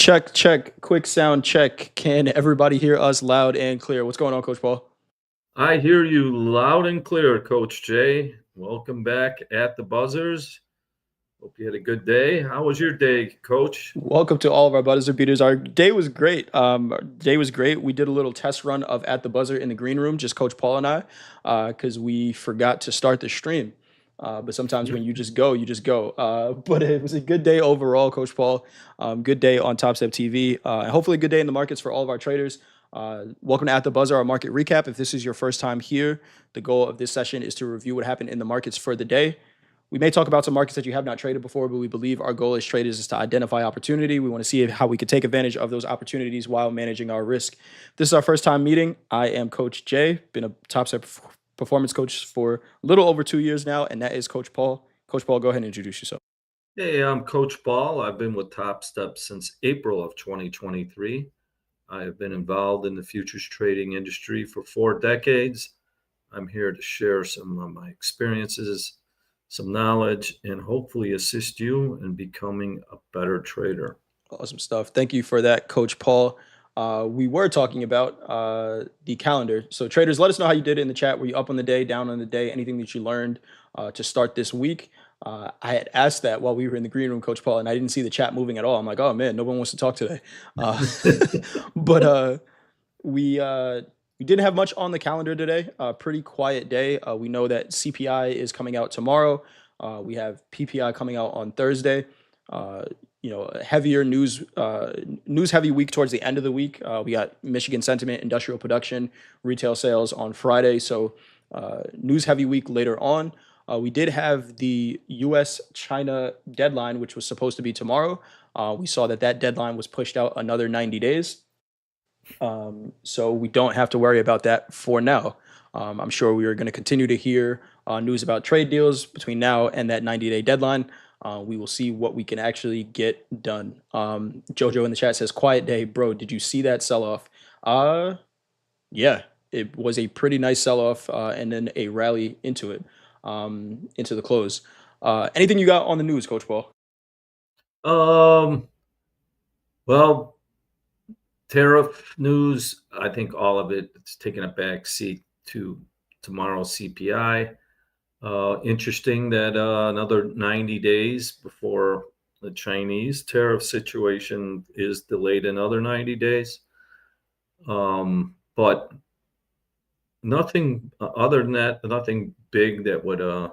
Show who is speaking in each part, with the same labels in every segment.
Speaker 1: Check, check, quick sound check. Can everybody hear us loud and clear? What's going on, Coach Paul?
Speaker 2: I hear you loud and clear, Coach Jay. Welcome back at the Buzzers. Hope you had a good day. How was your day, Coach?
Speaker 1: Welcome to all of our buzzer beaters. Our day was great. We did a little test run of At the Buzzer in the green room, just Coach Paul and I, because we forgot to start the stream. But sometimes when you just go, you just go. But it was a good day overall, Coach Paul. Good day on Topstep TV. And hopefully a good day in the markets for all of our traders. Welcome to At the Buzzer, our market recap. If this is your first time here, the goal of this session is to review what happened in the markets for the day. We may talk about some markets that you have not traded before, but we believe our goal as traders is to identify opportunity. We want to see how we could take advantage of those opportunities while managing our risk. This is our first time meeting. I am Coach Jay, been a Topstep performance coach for a little over 2 years now, and that is Coach Paul. Coach Paul, go ahead and introduce yourself.
Speaker 2: Hey, I'm Coach Paul. I've been with Topstep since April of 2023. I have been involved in the futures trading industry for 4 decades. I'm here to share some of my experiences, some knowledge, and hopefully assist you in becoming a better trader.
Speaker 1: Awesome stuff. Thank you for that, Coach Paul. We were talking about the calendar. So traders, let us know how you did in the chat. Were you up on the day, down on the day, anything that you learned to start this week? I had asked that while we were in the green room, Coach Paul, and I didn't see the chat moving at all. I'm like, oh man, no one wants to talk today. But we didn't have much on the calendar today. Pretty quiet day. We know that CPI is coming out tomorrow. We have PPI coming out on Thursday. Heavier news heavy week towards the end of the week. We got Michigan sentiment, industrial production, retail sales on Friday. So news heavy week later on. We did have the U.S.-China deadline, which was supposed to be tomorrow. We saw that deadline was pushed out another 90 days. So we don't have to worry about that for now. I'm sure we are going to continue to hear news about trade deals between now and that 90-day deadline. We will see what we can actually get done. Jojo in the chat says, quiet day, bro. Did you see that sell-off? Yeah, it was a pretty nice sell-off and then a rally into it, into the close. Anything you got on the news, Coach Paul?
Speaker 2: Well, tariff news, I think all of it's taking a back seat to tomorrow's CPI. Interesting that another 90 days before the Chinese tariff situation is delayed another 90 days. But nothing other than that, nothing big that would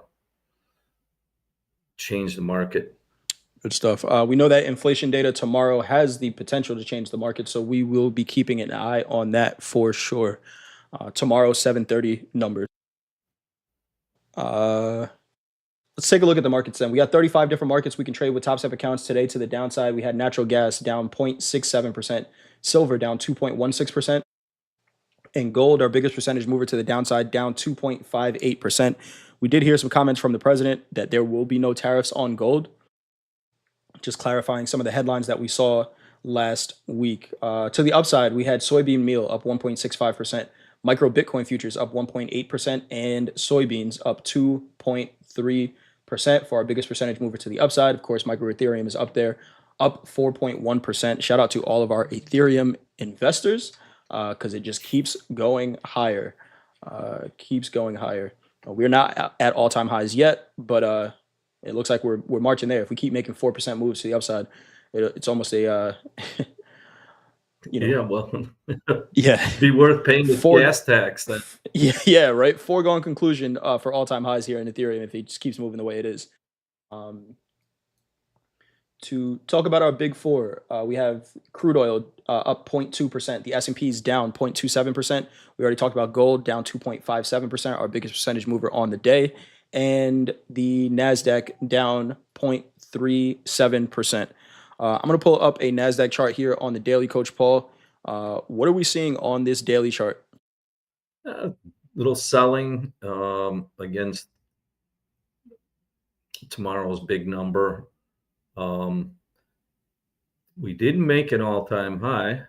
Speaker 2: change the market.
Speaker 1: Good stuff. We know that inflation data tomorrow has the potential to change the market, so we will be keeping an eye on that for sure. Tomorrow, 7:30 numbers. Let's take a look at the markets then. We got 35 different markets we can trade with Topstep accounts today to the downside. We had natural gas down 0.67%, silver down 2.16%, and gold, our biggest percentage mover to the downside, down 2.58%. We did hear some comments from the president that there will be no tariffs on gold. Just clarifying some of the headlines that we saw last week. To the upside, we had soybean meal up 1.65%, micro Bitcoin futures up 1.8%, and soybeans up 2.3% for our biggest percentage mover to the upside. Of course, micro Ethereum is up there, up 4.1%. Shout out to all of our Ethereum investors because it just keeps going higher. We're not at all-time highs yet, but it looks like we're marching there. If we keep making 4% moves to the upside, it's almost a
Speaker 2: Yeah, well,
Speaker 1: yeah,
Speaker 2: be worth paying the gas tax. Then.
Speaker 1: Yeah, right. Foregone conclusion for all-time highs here in Ethereum if it just keeps moving the way it is. To talk about our big four, we have crude oil up 0.2%. The S&P is down 0.27%. We already talked about gold down 2.57%, our biggest percentage mover on the day. And the Nasdaq down 0.37%. I'm going to pull up a Nasdaq chart here on the daily, Coach Paul. What are we seeing on this daily chart?
Speaker 2: Little selling against tomorrow's big number. We didn't make an all-time high.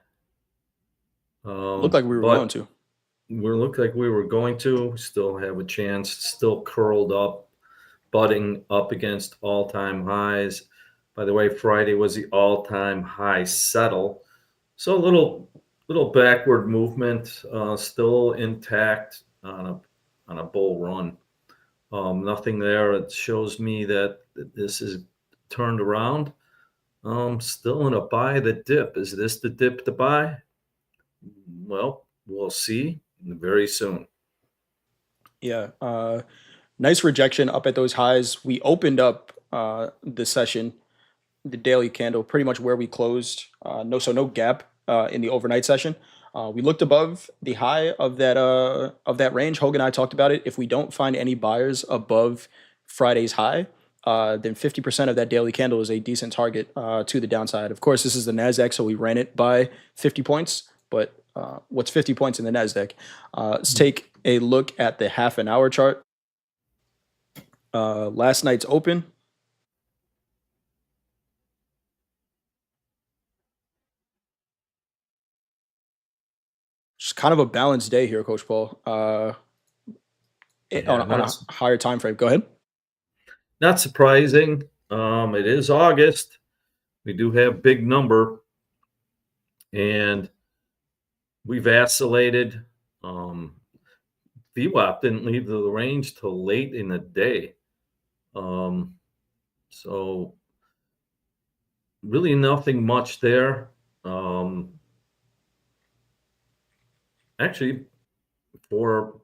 Speaker 1: Looked like we were going to.
Speaker 2: Looked like we were going to. Still have a chance. Still curled up, butting up against all-time highs. By the way, Friday was the all-time high settle. So a little backward movement, still intact on a bull run. Nothing there. It shows me that this is turned around. Still in a buy the dip. Is this the dip to buy? Well, we'll see very soon.
Speaker 1: Yeah. Nice rejection up at those highs. We opened up the session, the daily candle, pretty much where we closed. No gap in the overnight session. We looked above the high of that range. Hogan and I talked about it. If we don't find any buyers above Friday's high, then 50% of that daily candle is a decent target to the downside. Of course, this is the Nasdaq, so we ran it by 50 points. But what's 50 points in the Nasdaq? Let's take a look at the half an hour chart. Last night's open. Just kind of a balanced day here, Coach Paul. On a higher time frame. Go ahead.
Speaker 2: Not surprising. It is August. We do have big number, and we vacillated. VWAP didn't leave the range till late in the day. So really nothing much there. Actually, for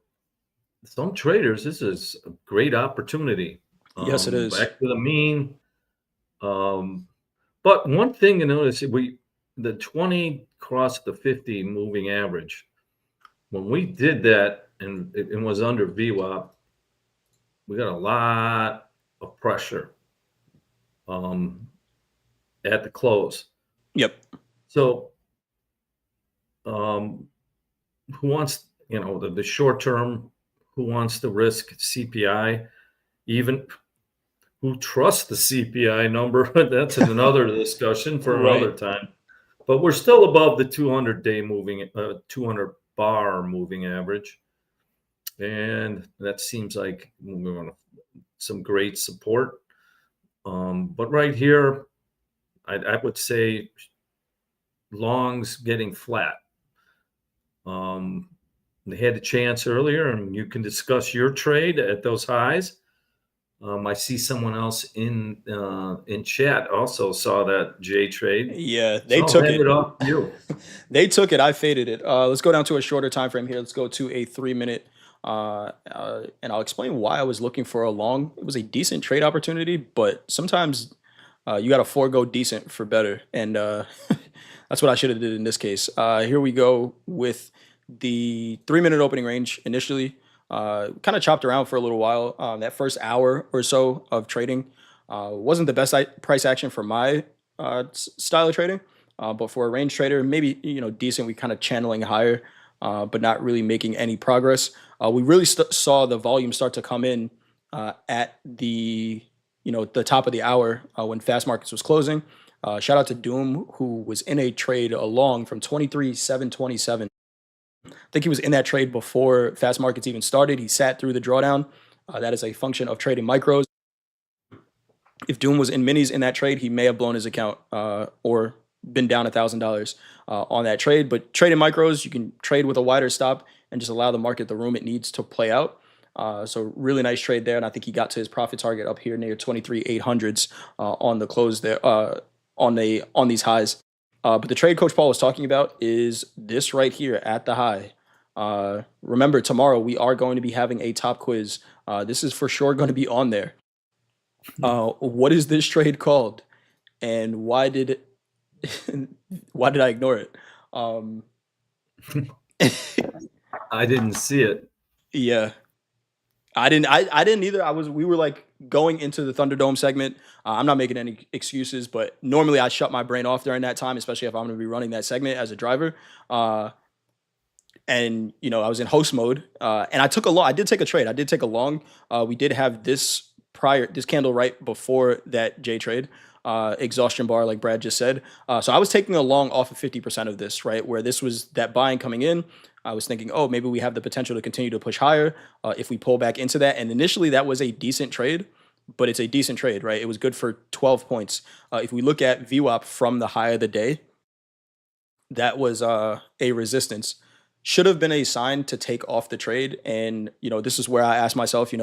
Speaker 2: some traders, this is a great opportunity.
Speaker 1: Yes, it is.
Speaker 2: Back to the mean. But one thing to notice, the 20 crossed the 50 moving average. When we did that and it was under VWAP, we got a lot of pressure at the close.
Speaker 1: Yep.
Speaker 2: So who wants, the short term, who wants to risk CPI, even who trusts the CPI number? That's another discussion for another time. But we're still above the 200-day moving, 200 bar moving average. And that seems like we're on some great support. But right here, I would say longs getting flat. They had a chance earlier, and you can discuss your trade at those highs. I see someone else in chat also saw that J trade.
Speaker 1: Yeah, they took it.
Speaker 2: Off you.
Speaker 1: They took it. I faded it. Let's go down to a shorter time frame here. Let's go to a 3-minute, and I'll explain why I was looking for a long. It was a decent trade opportunity, but sometimes you got to forego decent for better, and that's what I should have did in this case. Here we go with the 3-minute opening range initially. Kind of chopped around for a little while. That first hour or so of trading wasn't the best price action for my style of trading, but for a range trader, maybe decent. We kind of channeling higher, but not really making any progress. We really saw the volume start to come in at the top of the hour when fast markets was closing. Shout out to Doom, who was in a trade along from 23,727. I think he was in that trade before fast markets even started. He sat through the drawdown. That is a function of trading micros. If Doom was in minis in that trade, he may have blown his account or been down $1,000 on that trade. But trading micros, you can trade with a wider stop and just allow the market the room it needs to play out. So really nice trade there, and I think he got to his profit target up here near 23,800s on the close there on these highs. But the trade Coach Paul was talking about is this right here at the high. Remember, tomorrow we are going to be having a top quiz. This is for sure going to be on there. What is this trade called, and why did I ignore it?
Speaker 2: I didn't see it.
Speaker 1: Yeah, I didn't either. We were like going into the Thunderdome segment. I'm not making any excuses, but normally I shut my brain off during that time, especially if I'm going to be running that segment as a driver. And I was in host mode, and I took a long. I did take a trade. I did take a long. We did have this candle right before that J trade, exhaustion bar, like Brad just said. So I was taking a long off of 50% of this, right, where this was that buying coming in. I was thinking, oh, maybe we have the potential to continue to push higher if we pull back into that. And initially that was a decent trade, but it's a decent trade, right? It was good for 12 points. If we look at VWAP from the high of the day, that was a resistance. Should have been a sign to take off the trade. And, this is where I asked myself,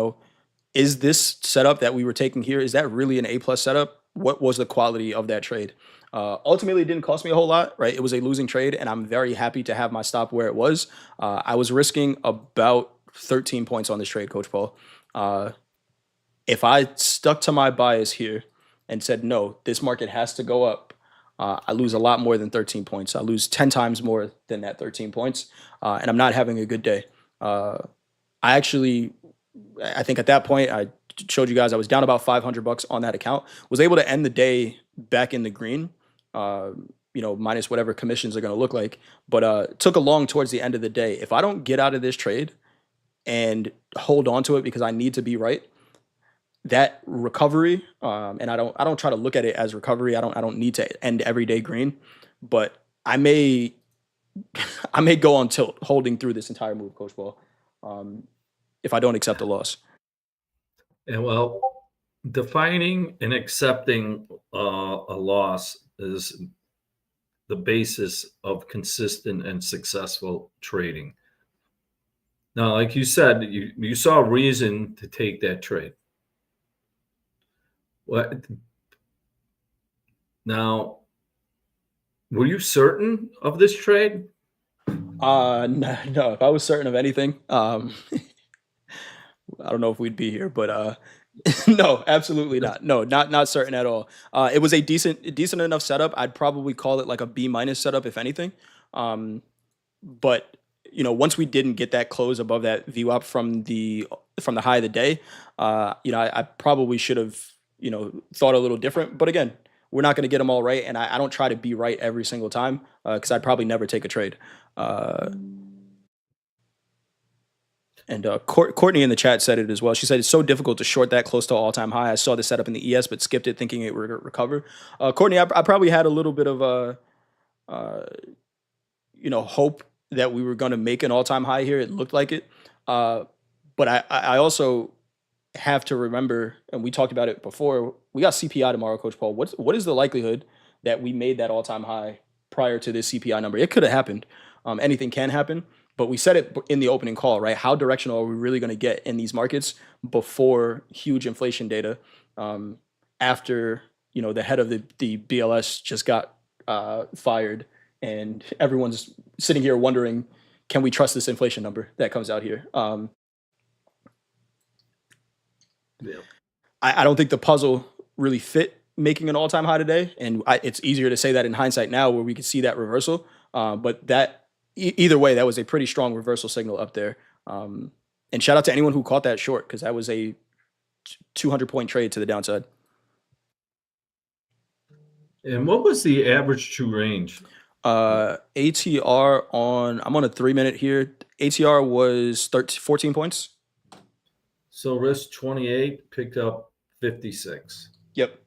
Speaker 1: is this setup that we were taking here, is that really an A+ setup? What was the quality of that trade? Ultimately, it didn't cost me a whole lot, right? It was a losing trade, and I'm very happy to have my stop where it was. I was risking about 13 points on this trade, Coach Paul. If I stuck to my bias here and said, no, this market has to go up, I lose a lot more than 13 points. I lose 10 times more than that 13 points, and I'm not having a good day. I think at that point, I showed you guys I was down about $500 on that account, was able to end the day back in the green, minus whatever commissions are going to look like. But took a long towards the end of the day. If I don't get out of this trade and hold on to it because I need to be right, that recovery, and I don't try to look at it as recovery. I don't need to end every day green, but I may go on tilt holding through this entire move, Coach Paul, if I don't accept a loss.
Speaker 2: And well, defining and accepting a loss is the basis of consistent and successful trading. Now, like you said, you saw a reason to take that trade. What now? Were you certain of this trade?
Speaker 1: No. If I was certain of anything, I don't know if we'd be here, but no, absolutely not. No, not certain at all. It was a decent enough setup. I'd probably call it like a B- setup, if anything. But once we didn't get that close above that VWAP from the high of the day, I probably should have thought a little different. But again, we're not going to get them all right, and I don't try to be right every single time because I'd probably never take a trade. And Courtney in the chat said it as well. She said it's so difficult to short that close to all-time high. I saw the setup in the ES, but skipped it thinking it would recover. Courtney, I probably had a little bit of hope that we were going to make an all-time high here. It looked like it. But I also have to remember, and we talked about it before, we got CPI tomorrow, Coach Paul. What is the likelihood that we made that all-time high prior to this CPI number? It could have happened. Anything can happen. But we said it in the opening call, right? How directional are we really going to get in these markets before huge inflation data? After the head of the BLS just got fired, and everyone's sitting here wondering, can we trust this inflation number that comes out here?
Speaker 2: Yeah.
Speaker 1: I don't think the puzzle really fit making an all-time high today, and it's easier to say that in hindsight now, where we could see that reversal. But that. Either way, that was a pretty strong reversal signal up there. And shout out to anyone who caught that short, because that was a 200-point trade to the downside.
Speaker 2: And what was the average true range?
Speaker 1: ATR I'm on a 3-minute here. ATR was 14 points.
Speaker 2: So risk 28, picked up 56.
Speaker 1: Yep.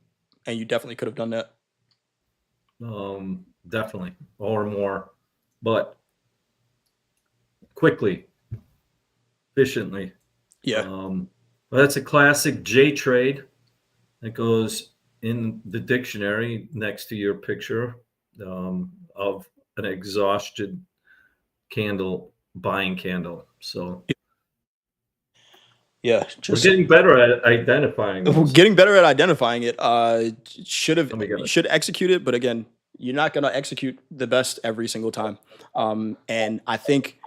Speaker 1: And you definitely could have done that.
Speaker 2: Definitely, or more. But quickly, efficiently.
Speaker 1: Yeah.
Speaker 2: That's a classic J trade that goes in the dictionary next to your picture of an exhausted candle, buying candle. So
Speaker 1: yeah,
Speaker 2: we're getting better at identifying those.
Speaker 1: We're getting better at identifying it. Should execute it, but again, you're not going to execute the best every single time. And I think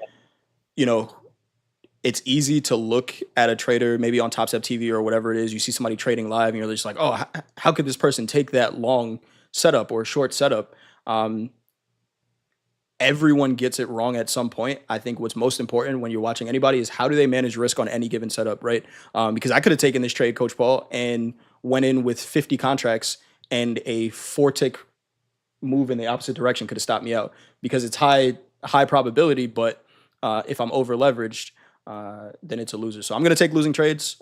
Speaker 1: it's easy to look at a trader maybe on TopstepTV or whatever it is. You see somebody trading live and you're just like, oh, how could this person take that long setup or short setup? Everyone gets it wrong at some point. I think what's most important when you're watching anybody is how do they manage risk on any given setup, right? Because I could have taken this trade, Coach Paul, and went in with 50 contracts, and a 4-tick move in the opposite direction could have stopped me out because it's high probability, but if I'm over leveraged, then it's a loser. So I'm going to take losing trades.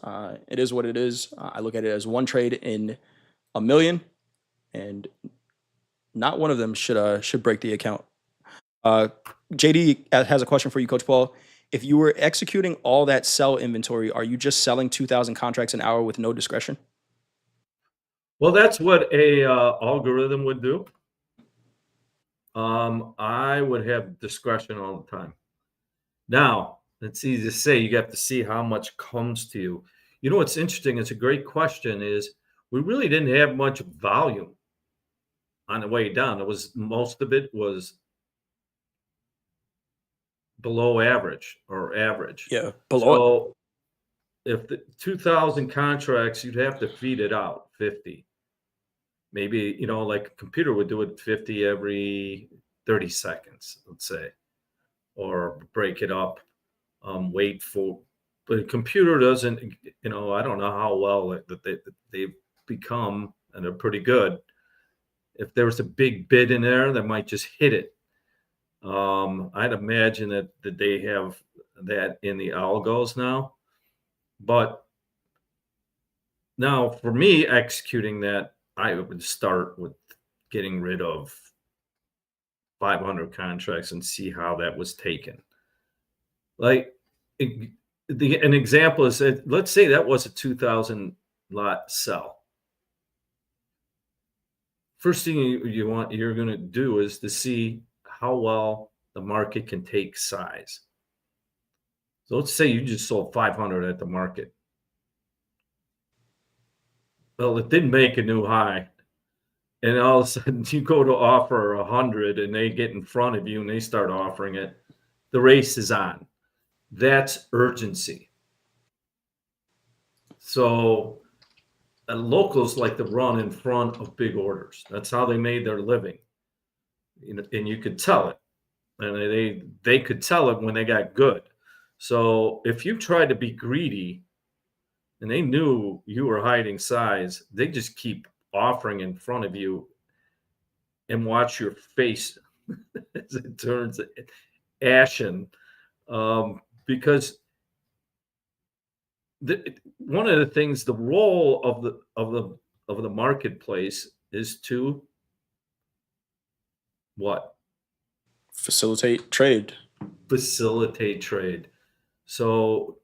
Speaker 1: It is what it is. I look at it as one trade in a million, and not one of them should break the account. JD has a question for you, Coach Paul. If you were executing all that sell inventory, are you just selling 2,000 contracts an hour with no discretion?
Speaker 2: Well, that's what a algorithm would do. I would have discretion all the time. Now, it's easy to say, you have to see how much comes to you. You know what's interesting? It's a great question. Is we really didn't have much volume on the way down. It was most of it was below average or average.
Speaker 1: Yeah, below it.
Speaker 2: So if the 2,000 contracts, you'd have to feed it out 50. Maybe, like a computer would do it 50 every 30 seconds, let's say, or break it up, wait for, but a computer doesn't, I don't know how well they've become, and they're pretty good. If there was a big bid in there, they might just hit it. I'd imagine that they have that in the algos now. But now for me, executing that, I would start with getting rid of 500 contracts and see how that was taken. Like an example is that, let's say that was a 2,000 lot sell. First thing you're going to do is to see how well the market can take size. So let's say you just sold 500 at the market. Well, it didn't make a new high. And all of a sudden you go to offer 100 and they get in front of you and they start offering it. The race is on. That's urgency. So locals like to run in front of big orders. That's how they made their living. And you could tell it. And they could tell it when they got good. So if you tried to be greedy and they knew you were hiding size, they just keep offering in front of you and watch your face as it turns ashen. Because one of the things, the role of the marketplace is to what?
Speaker 1: Facilitate trade.
Speaker 2: Facilitate trade. So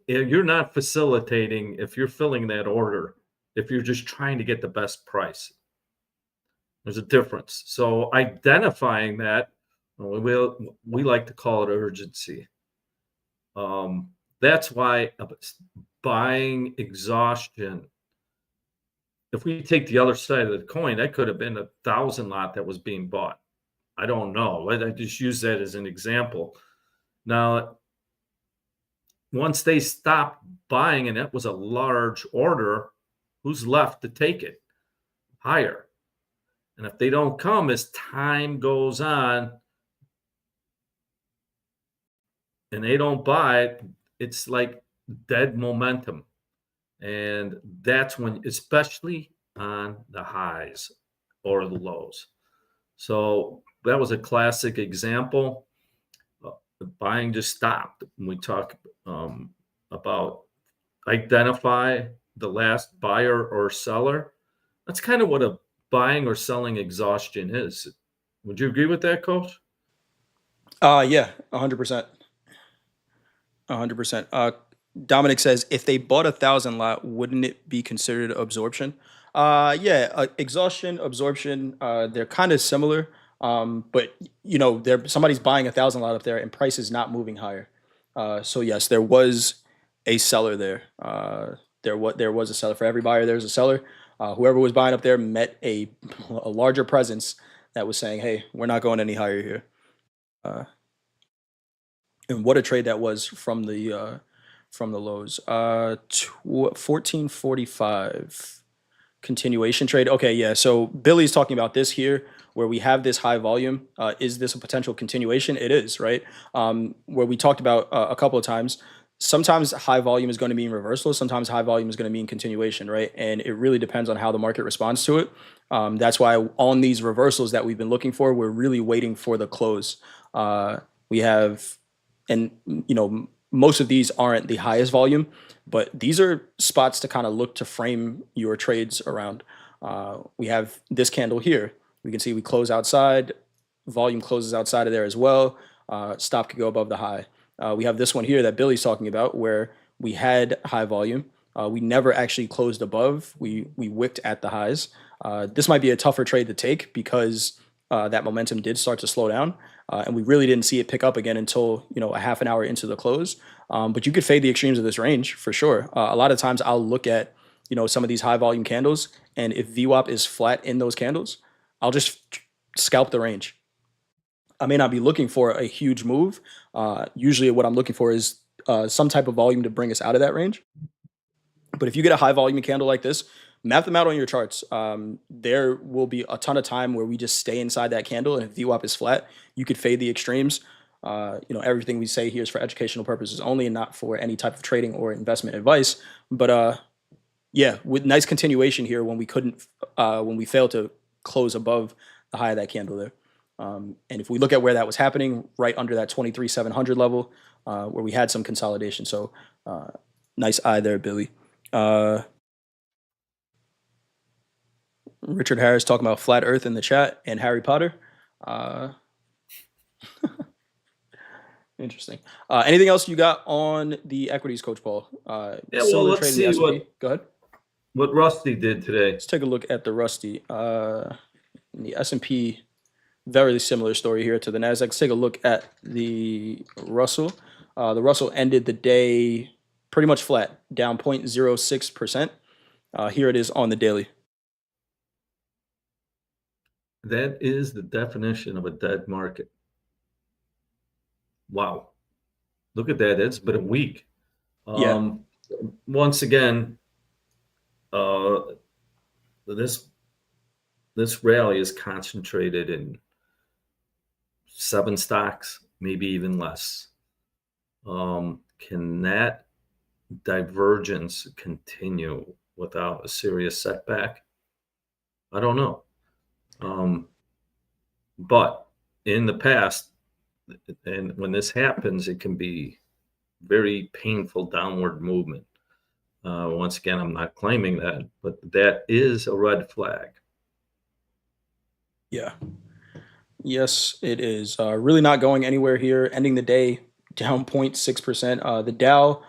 Speaker 2: if you're not facilitating, if you're filling that order, if you're just trying to get the best price, there's a difference. So identifying that, we like to call it urgency. That's why buying exhaustion. If we take the other side of the coin, that could have been 1,000 lot that was being bought. I don't know. I just use that as an example. Now, once they stopped buying, and that was a large order, who's left to take it higher? And if they don't come as time goes on and they don't buy, it's like dead momentum. And that's when, especially on the highs or the lows. So that was a classic example. The buying just stopped. When we talk about identify the last buyer or seller, that's kind of what a buying or selling exhaustion is. Would you agree with that, Coach?
Speaker 1: Yeah, 100%. 100%. Dominic says, if they bought 1,000 lot, wouldn't it be considered absorption? Yeah, exhaustion, absorption, they're kind of similar. But somebody's buying 1,000 lot up there and price is not moving higher. So yes, there was a seller there. There was a seller. For every buyer, there's a seller. Whoever was buying up there met a larger presence that was saying, "Hey, we're not going any higher here." And what a trade that was from the lows. 1445 continuation trade. Okay, yeah. So Billy's talking about this here, where we have this high volume. Is this a potential continuation? It is, right? Where we talked about a couple of times. Sometimes high volume is going to mean reversal. Sometimes high volume is going to mean continuation, right? And it really depends on how the market responds to it. That's why on these reversals that we've been looking for, we're really waiting for the close. We have, and most of these aren't the highest volume, but these are spots to kind of look to frame your trades around. We have this candle here. We can see we close outside, volume closes outside of there as well. Stop could go above the high. We have this one here that Billy's talking about where we had high volume. We never actually closed above. We wicked at the highs. This might be a tougher trade to take because that momentum did start to slow down, and we really didn't see it pick up again until a half an hour into the close. But you could fade the extremes of this range for sure. A lot of times I'll look at some of these high volume candles, and if VWAP is flat in those candles, I'll just scalp the range. I may not be looking for a huge move. Usually, what I'm looking for is some type of volume to bring us out of that range. But if you get a high volume candle like this, map them out on your charts. There will be a ton of time where we just stay inside that candle, and if VWAP is flat, you could fade the extremes. Everything we say here is for educational purposes only, and not for any type of trading or investment advice. But yeah, with nice continuation here when we failed to close above the high of that candle there. And if we look at where that was happening, right under that 23,700 level, where we had some consolidation. So nice eye there, Billy. Richard Harris talking about flat Earth in the chat and Harry Potter. Interesting. Anything else you got on the equities, Coach Paul?
Speaker 2: Yeah, well, let's see
Speaker 1: Go ahead.
Speaker 2: What Rusty did today.
Speaker 1: Let's take a look at the Rusty. The S&P, very similar story here to the Nasdaq. Let's take a look at the Russell. The Russell ended the day pretty much flat, down 0.06%. Here it is on the daily.
Speaker 2: That is the definition of a dead market. Wow. Look at that. It's been a week.
Speaker 1: Yeah.
Speaker 2: Once again, this rally is concentrated in 7 stocks, maybe even less. Can that divergence continue without a serious setback? I don't know. But in the past, and when this happens, it can be very painful downward movement. Once again, I'm not claiming that, but that is a red flag.
Speaker 1: Yeah. Yes, it is. Really not going anywhere here. Ending the day down 0.6%. The Dow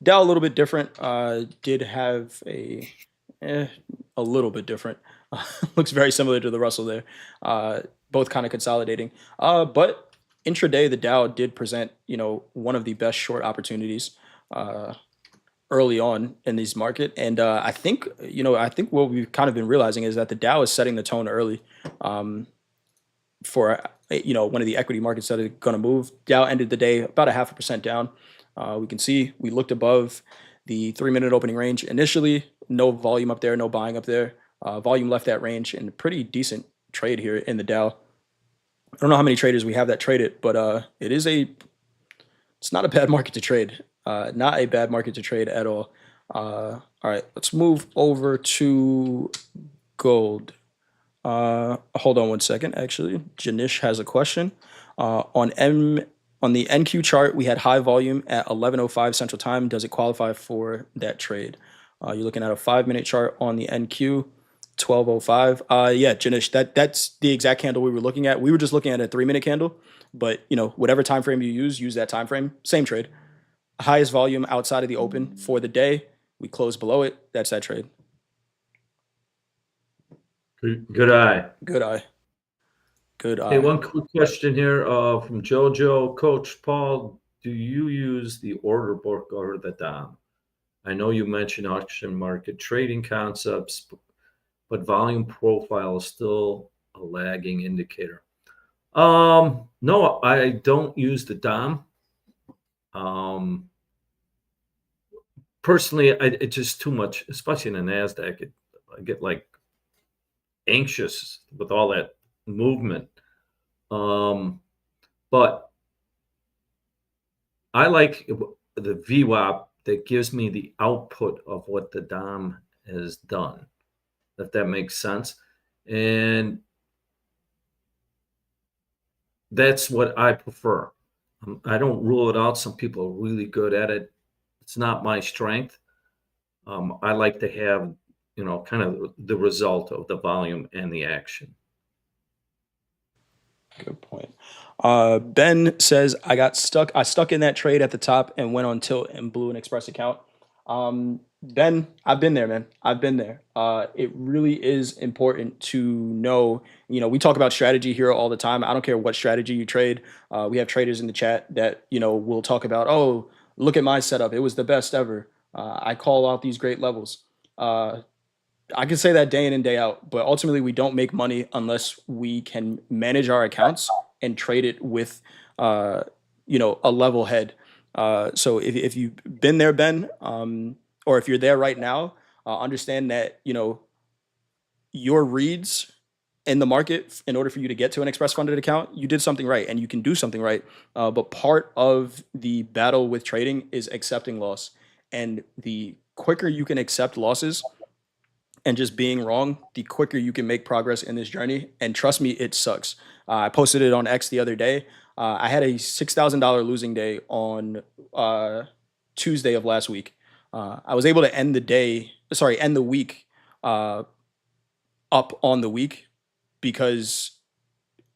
Speaker 1: a little bit different. Did have a little bit different. Looks very similar to the Russell there. Both kind of consolidating. But intraday, the Dow did present, one of the best short opportunities early on in this market. And I think what we've kind of been realizing is that the Dow is setting the tone early for one of the equity markets that are going to move. Dow ended the day about 0.5% down. We can see we looked above the 3-minute opening range initially. No volume up there, no buying up there. Volume left that range, and a pretty decent trade here in the Dow. I don't know how many traders we have that trade it, but it's not a bad market to trade. Not a bad market to trade at all. All right, let's move over to gold. Hold on one second. Actually, Janish has a question. On the NQ chart, we had high volume at 11:05 Central Time. Does it qualify for that trade? You're looking at a 5-minute chart on the NQ, 12:05. Yeah, Janish, that's the exact candle we were looking at. We were just looking at a 3-minute candle, but whatever time frame you use that time frame. Same trade. Highest volume outside of the open for the day. We close below it. That's that trade.
Speaker 2: Good eye.
Speaker 1: Good eye. Good eye.
Speaker 2: Hey, one quick question here from Jojo. Coach Paul, do you use the order book or the DOM? I know you mentioned auction market trading concepts, but volume profile is still a lagging indicator. No, I don't use the DOM. Personally, it's just too much, especially in the Nasdaq. I get like anxious with all that movement. But I like the VWAP that gives me the output of what the DOM has done, if that makes sense. And that's what I prefer. I don't rule it out. Some people are really good at it. It's not my strength. I like to have, kind of the result of the volume and the action.
Speaker 1: Good point. Ben says, I stuck in that trade at the top and went on tilt and blew an express account. Ben, I've been there, man. I've been there. It really is important to know. We talk about strategy here all the time. I don't care what strategy you trade. We have traders in the chat that will talk about, oh, look at my setup. It was the best ever. I call out these great levels. Uh, I can say that day in and day out, but ultimately we don't make money unless we can manage our accounts and trade it with, uh, a level head. So if you've been there, Ben, or if you're there right now, understand that your reads in the market in order for you to get to an express funded account, you did something right and you can do something right. But part of the battle with trading is accepting loss, and the quicker you can accept losses and just being wrong, the quicker you can make progress in this journey. And trust me, it sucks. I posted it on X the other day. I had a $6,000 losing day on Tuesday of last week. I was able to end the week uh, up on the week because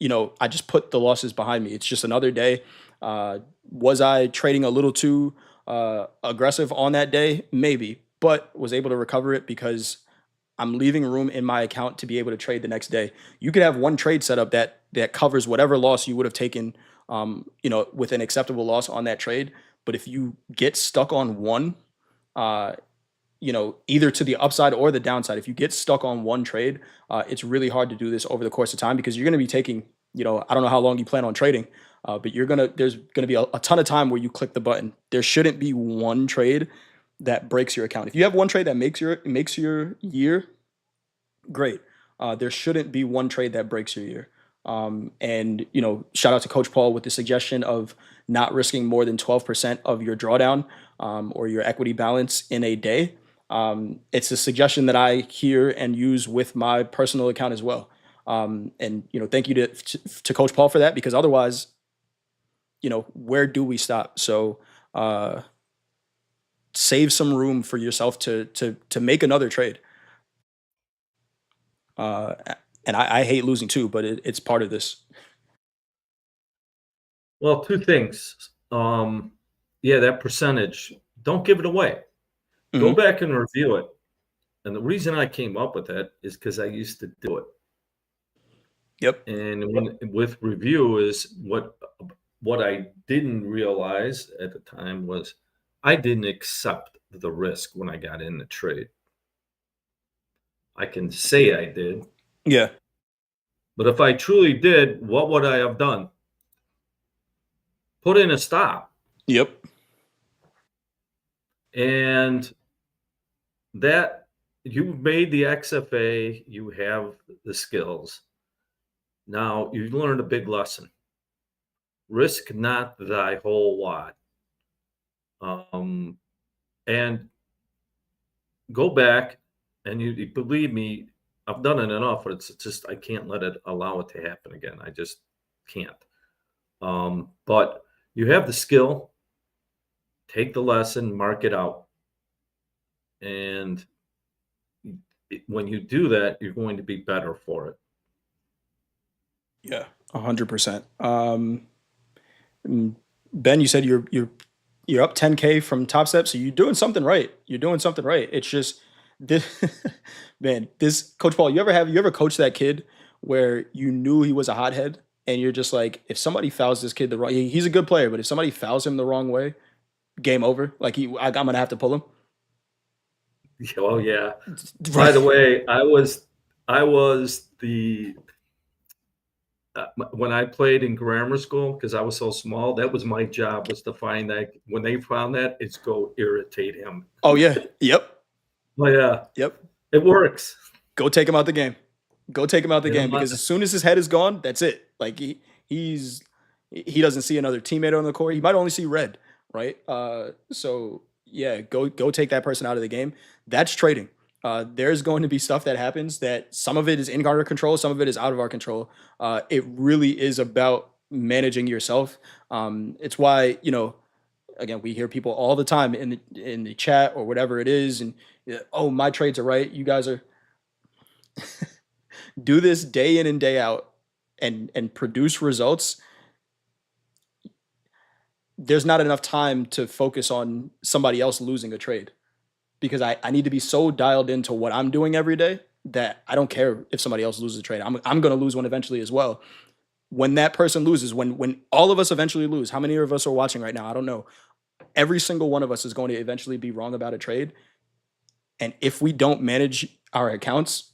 Speaker 1: I just put the losses behind me. It's just another day. Was I trading a little too aggressive on that day? Maybe, but was able to recover it because I'm leaving room in my account to be able to trade the next day. You could have one trade setup that covers whatever loss you would have taken, with an acceptable loss on that trade. But if you get stuck on one, uh, either to the upside or the downside, if you get stuck on one trade, it's really hard to do this over the course of time because you're going to be taking, I don't know how long you plan on trading, but there's gonna be a ton of time where you click the button. There shouldn't be one trade that breaks your account. If you have one trade that makes your year, great. There shouldn't be one trade that breaks your year. And shout out to Coach Paul with the suggestion of not risking more than 12% of your drawdown, or your equity balance in a day. It's a suggestion that I hear and use with my personal account as well. And thank you to Coach Paul for that, because otherwise, where do we stop? So uh, save some room for yourself to make another trade. Uh, and I hate losing too, but it's part of this.
Speaker 2: Well, two things. Yeah, that percentage, don't give it away. Go
Speaker 1: Hmm.
Speaker 2: back and review it. And the reason I came up with that is because I used to do it.
Speaker 1: Yep.
Speaker 2: And with review is what I didn't realize at the time was I didn't accept the risk when I got in the trade. I can say I did,
Speaker 1: Yeah.
Speaker 2: but if I truly did, what would I have done? Put in a stop.
Speaker 1: Yep.
Speaker 2: And that you made the XFA, you have the skills. Now you learned a big lesson. Risk not thy whole lot. Um, and go back and you believe me, I've done it enough, but it's just I can't allow it to happen again. I just can't. But you have the skill, take the lesson, mark it out, and when you do that, you're going to be better for it.
Speaker 1: Yeah. 100%. Mm, Ben, you said you're up 10K from Top Step, so you're doing something right. You're doing something right. It's just this, man. This Coach Paul. You ever coach that kid where you knew he was a hothead, and you're just like, if somebody fouls this kid the wrong, he's a good player, but if somebody fouls him the wrong way, game over. Like I'm gonna have to pull him.
Speaker 2: Oh yeah. By
Speaker 1: Right.
Speaker 2: the way, I was the when I played in grammar school because I was so small. That was my job was to find that when they found that, it's go irritate him.
Speaker 1: Oh yeah. Yep.
Speaker 2: Oh yeah,
Speaker 1: Yep.
Speaker 2: it works.
Speaker 1: Go take him out the game. Go take him out the
Speaker 2: You know,
Speaker 1: game, because as soon as his head is gone, that's it. Like he doesn't see another teammate on the court. He might only see red, right? So yeah, go take that person out of the game. That's trading. There's going to be stuff that happens that some of it is in our control, some of it is out of our control. It really is about managing yourself. It's why again, we hear people all the time in the chat or whatever it is, and oh, my trades are right. You guys are do this day in and day out and produce results. There's not enough time to focus on somebody else losing a trade. because I need to be so dialed into what I'm doing every day that I don't care if somebody else loses a trade. I'm going to lose one eventually as well. When that person loses, when all of us eventually lose, how many of us are watching right now? I don't know. Every single one of us is going to eventually be wrong about a trade. And if we don't manage our accounts,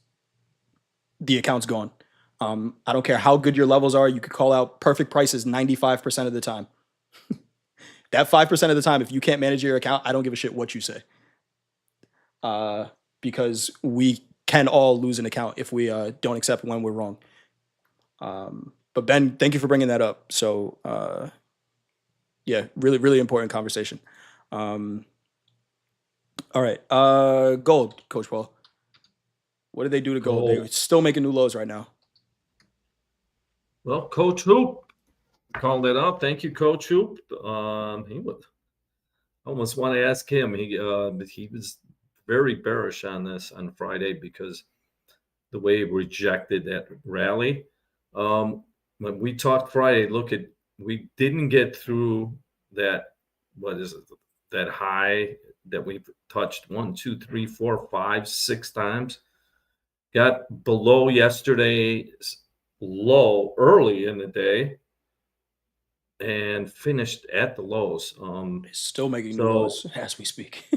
Speaker 1: the account's gone. I don't care how good your levels are. You could call out perfect prices 95% of the time. That 5% of the time, if you can't manage your account, I don't give a shit what you say. Because we can all lose an account if we don't accept when we're wrong. But Ben, thank you for bringing that up. So yeah, really, really important conversation. All right, gold, Coach Paul. What did they do to gold? They're still making new lows right now.
Speaker 2: Well, Coach Hoop called it out. Thank you, Coach Hoop. He would almost want to ask him. He was very bearish on this on Friday because the way he rejected that rally. When we talked Friday, we didn't get through that. What is it? That high that we've touched 1, 2, 3, 4, 5, 6 times. Got below yesterday's low early in the day and finished at the lows.
Speaker 1: It's still making new lows as we speak.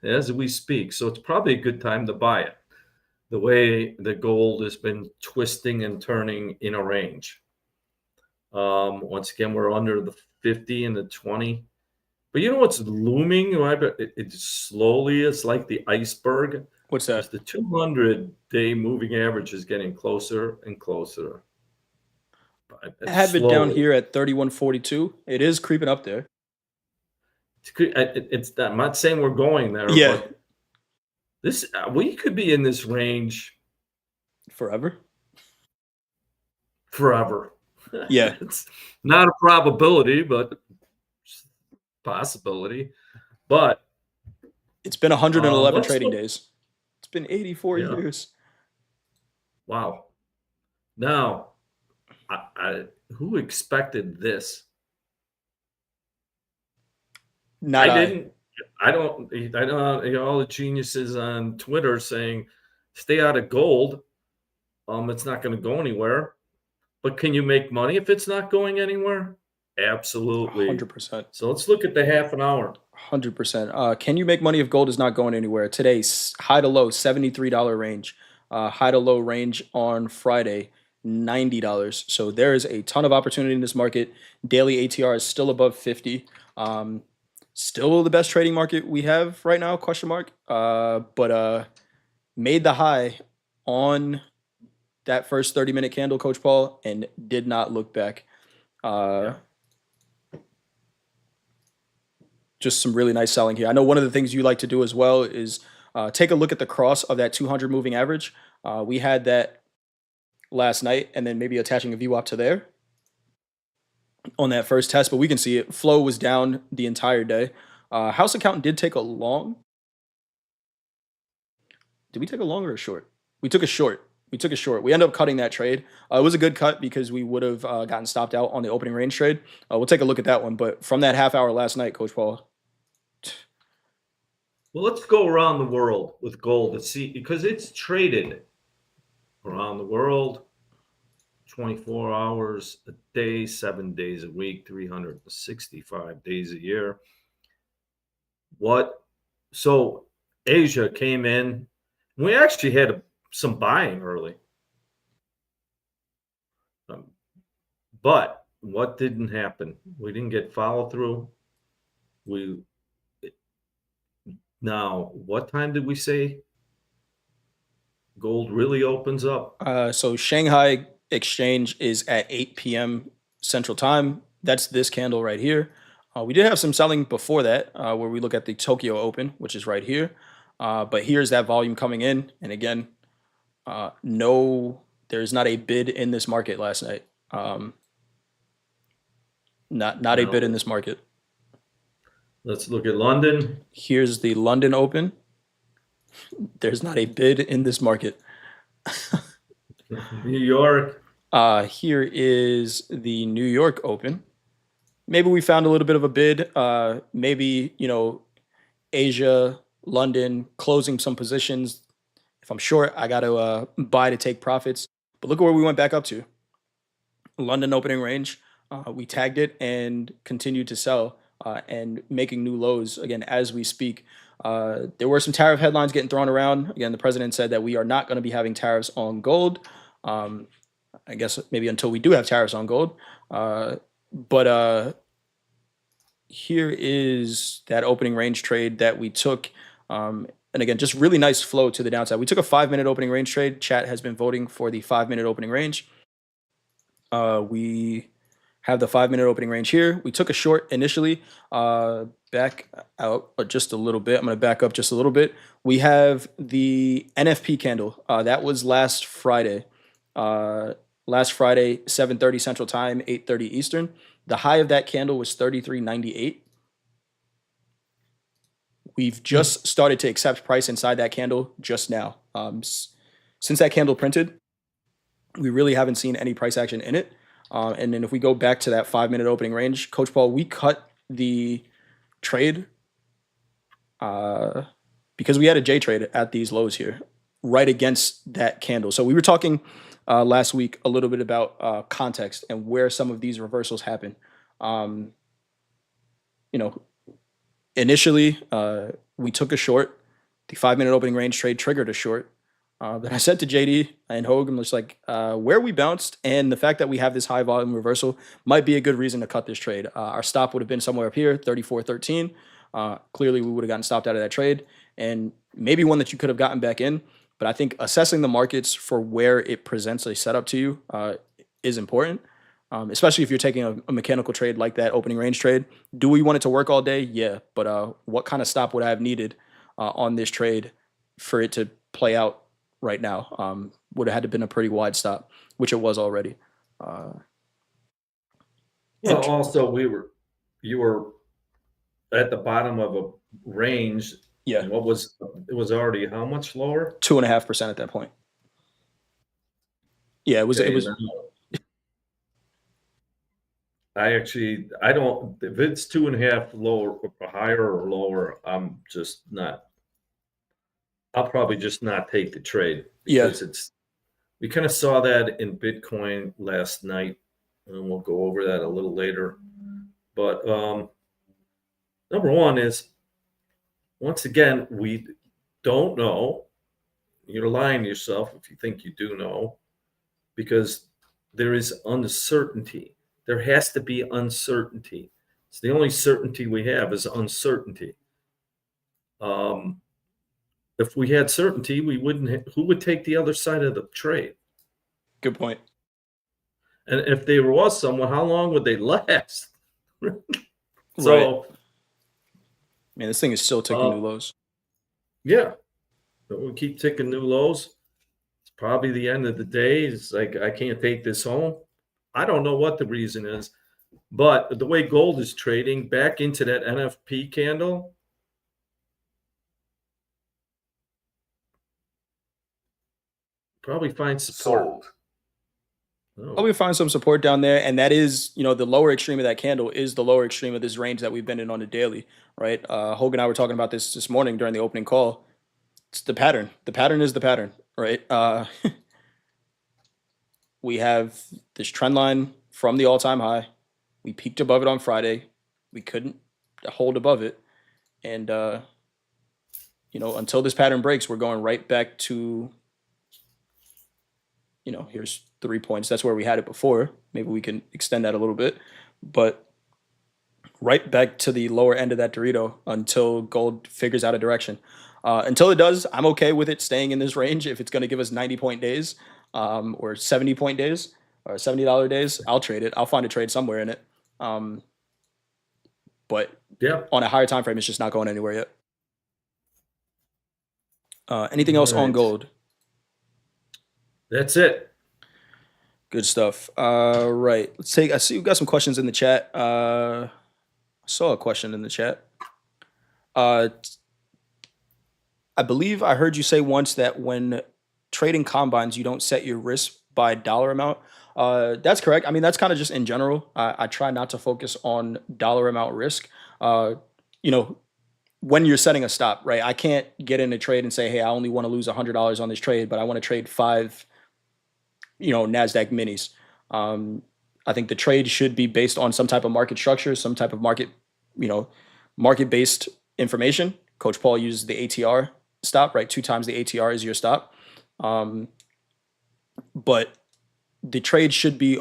Speaker 2: As we speak. So it's probably a good time to buy it. The way the gold has been twisting and turning in a range. Once again, we're under the 50 and the 20. But you know what's looming? It's slowly, it's like the iceberg.
Speaker 1: What's that?
Speaker 2: The 200-day moving average is getting closer and closer.
Speaker 1: I have it down here at 31.42. It is creeping up there.
Speaker 2: I'm not saying we're going there.
Speaker 1: Yeah.
Speaker 2: But we could be in this range
Speaker 1: forever.
Speaker 2: Yeah. It's not a probability, but possibility. But
Speaker 1: it's been 111 trading days. It's been 84 years.
Speaker 2: Wow. Now, who expected this? I didn't. I don't. All the geniuses on Twitter saying, "Stay out of gold." It's not going to go anywhere. But can you make money if it's not going anywhere? Absolutely.
Speaker 1: 100%.
Speaker 2: So let's look at the half an hour.
Speaker 1: 100%. Can you make money if gold is not going anywhere? Today's high to low, $73 range. High to low range on Friday, $90. So there is a ton of opportunity in this market. Daily ATR is still above 50. Still the best trading market we have right now, question mark. But made the high on that first 30-minute candle, Coach Paul, and did not look back. Just some really nice selling here. I know one of the things you like to do as well is take a look at the cross of that 200 moving average. We had that last night, and then maybe attaching a VWAP to there on that first test, but we can see it. Flow was down the entire day. House accountant did take a long. Did we take a long or a short? We took a short. We ended up cutting that trade. It was a good cut because we would have gotten stopped out on the opening range trade. We'll take a look at that one. But from that half hour last night, Coach Paul.
Speaker 2: Well, let's go around the world with gold to see, because it's traded around the world 24 hours a day, 7 days a week, 365 days a year. So Asia came in. We actually had some buying early. But what didn't happen? We didn't get follow through. Now, what time did we say gold really opens up?
Speaker 1: So Shanghai exchange is at 8 p.m. Central Time. That's this candle right here. We did have some selling before that, where we look at the Tokyo Open, which is right here. But here's that volume coming in. And again, there's not a bid in this market last night. Not a bid in this market.
Speaker 2: Let's look at London.
Speaker 1: Here's the London Open. There's not a bid in this market.
Speaker 2: New York.
Speaker 1: Here is the New York Open. Maybe we found a little bit of a bid. Maybe, Asia London, closing some positions. If I'm short, I got to buy to take profits. But look at where we went back up to. London opening range. We tagged it and continued to sell and making new lows again as we speak. There were some tariff headlines getting thrown around. Again, the president said that we are not going to be having tariffs on gold. I guess maybe until we do have tariffs on gold. But here is that opening range trade that we took. And again, just really nice flow to the downside. We took a 5-minute opening range trade. Chat has been voting for the 5-minute opening range. We have the 5-minute opening range here. We took a short initially, back out just a little bit. I'm going to back up just a little bit. We have the NFP candle. That was last Friday. Last Friday, 7:30 Central Time, 8:30 Eastern. The high of that candle was 33.98. We've just started to accept price inside that candle just now. Since that candle printed, we really haven't seen any price action in it. And then if we go back to that 5-minute opening range, Coach Paul, we cut the trade because we had a J trade at these lows here, right against that candle. So we were talking last week a little bit about context and where some of these reversals happen. Initially, we took a short. The 5-minute opening range trade triggered a short. Then I said to JD and Hogue, I'm just like, where we bounced and the fact that we have this high volume reversal might be a good reason to cut this trade. Our stop would have been somewhere up here, 34.13. Clearly, we would have gotten stopped out of that trade and maybe one that you could have gotten back in. But I think assessing the markets for where it presents a setup to you is important, especially if you're taking a mechanical trade like that opening range trade. Do we want it to work all day? Yeah. But what kind of stop would I have needed on this trade for it to play out right now? Would have had to been a pretty wide stop, which it was already.
Speaker 2: Well, also you were at the bottom of a range.
Speaker 1: Yeah,
Speaker 2: And it was already how much lower?
Speaker 1: 2.5% at that point. Yeah, it was.
Speaker 2: Okay,
Speaker 1: It was.
Speaker 2: I don't, if it's 2.5 lower, higher or lower, I'm just not, I'll probably just not take the trade because we kind of saw that in Bitcoin last night, and we'll go over that a little later. But number one is, once again, we don't know. You're lying to yourself if you think you do know, because there is uncertainty. There has to be uncertainty. It's the only certainty we have is uncertainty. If we had certainty, we wouldn't. Who would take the other side of the trade?
Speaker 1: Good point.
Speaker 2: And if there was someone, how long would they last?
Speaker 1: So, right. Man, this thing is still ticking new lows.
Speaker 2: Yeah, we keep ticking new lows. It's probably the end of the day. It's like, I can't take this home. I don't know what the reason is, but the way gold is trading back into that NFP candle, probably find support.
Speaker 3: Sold.
Speaker 1: Oh. Probably find some support down there, and that is, the lower extreme of that candle is the lower extreme of this range that we've been in on the daily, right? Hogue and I were talking about this morning during the opening call. It's the pattern. The pattern is the pattern, right? We have this trend line from the all-time high. We peaked above it on Friday. We couldn't hold above it, and until this pattern breaks, we're going right back to, here's 3 points. That's where we had it before. Maybe we can extend that a little bit, but right back to the lower end of that Dorito until gold figures out a direction. Until it does, I'm okay with it staying in this range. If it's going to give us 90-point days or 70-point days or $70 days, I'll trade it. I'll find a trade somewhere in it. But
Speaker 2: yeah,
Speaker 1: on a higher time frame, it's just not going anywhere yet. Anything else on gold?
Speaker 2: That's it.
Speaker 1: Good stuff. Right. I see we've got some questions in the chat. I saw a question in the chat. I believe I heard you say once that when trading combines, you don't set your risk by dollar amount. That's correct. I mean, that's kind of just in general. I try not to focus on dollar amount risk. when you're setting a stop, right? I can't get in a trade and say, hey, I only want to lose $100 on this trade, but I want to trade 5, Nasdaq minis. Um, I think the trade should be based on some type of market structure, some type of market, you know, market based information. Coach Paul uses the ATR stop, right? 2 times the ATR is your stop. Um, but the trade should be